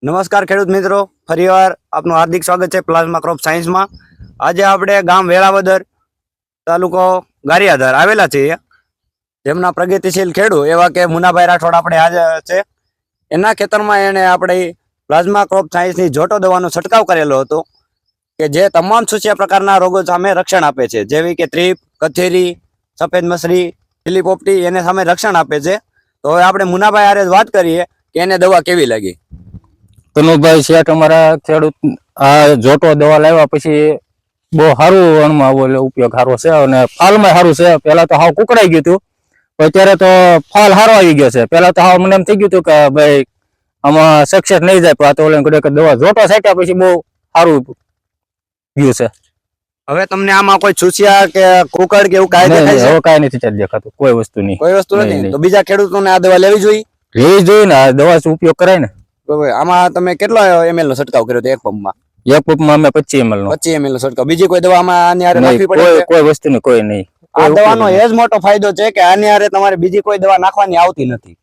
નમસ્કાર ખેડૂત મિત્રો, ફરીવાર આપનું હાર્દિક સ્વાગત છે પ્લાઝમા ક્રોપ સાયન્સમાં. આજે આપણે ગામ વેળાવદર તાલુકો ગારિયાધાર આવેલા છીએ, જેમના પ્રગતિશીલ ખેડૂત એવા કે મુનાભાઈ રાઠોડ આપણે હાજર છે. એના ખેતરમાં એને આપણે પ્લાઝમા ક્રોપ સાયન્સની જોટો દવાનો છંટકાવ કરેલો હતો કે જે તમામ સુસ્યા પ્રકારના રોગો સામે રક્ષણ આપે છે, જેવી કે ત્રીપ, કથેરી, સફેદ મસરી, ફિલીપોપ્ટી એને સામે રક્ષણ આપે છે. તો હવે આપણે મુનાભાઈ હારે વાત કરીએ કે એને દવા કેવી લાગી. કનુભાઈ શેઠ અમારા ખેડૂત આ જોટો દવા લાવ્યા પછી બહુ સારું અણમાં ઉપયોગ સારો છે અને ફાલમાં સારું છે. પેલા તો હાવ કુકડાઈ ગયું હતું, અત્યારે તો ફાલ સારો આવી ગયો છે. પેલા તો હાવ મને એમ થઈ ગયું હતું કે ભાઈ આમાં સક્સેસ નહીં જાય, પણ આ તો દવા જોટો છાંટ્યા પછી બહુ સારું ગયું છે. હવે તમને આમાં કોઈ ચૂસિયા કે કુકડ કે એવું કાંઈ દેખાય છે? હવે કાંઈ નથી દેખાતું, કોઈ વસ્તુ નહીં. કોઈ વસ્તુ નથી. તો બીજા ખેડૂતોને આ દવા લેવી જોઈએ? લેવી જોઈએ ને, આ દવા ઉપયોગ કરાય ને. આમાં તમે કેટલો ml નો છંટકાવ કર્યો હતો એક પંપમાં? એક પંપમાં અમે 25 ml નો. 25 ml નો છંટકાવ. બીજી કોઈ દવા આમાં આની હારે નાખવી પડે? કોઈ વસ્તુ નહીં, કોઈ નહીં. આ દવાનો એ જ મોટો ફાયદો છે કે આની હારે તમારે બીજી કોઈ દવા નાખવાની આવતી નથી.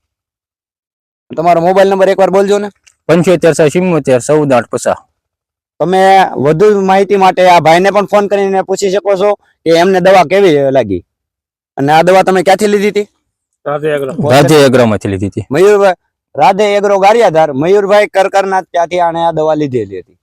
તમારો મોબાઈલ નંબર એકવાર બોલજો ને. 7577141450. તમે વધુ માહિતી માટે આ ભાઈને પણ ફોન કરીને પૂછી શકો છો કે એમને દવા કેવી લાગી. અને આ દવા તમે ક્યાંથી લીધી હતી? રાજ્ય એગ્રોમાંથી લીધી હતી. મયુરભાઈ રાધે એગ્રો ગારિયાધાર, મયુરભાઈ કરકરના ત્યાંથી આને આ દવા લીધેલી હતી.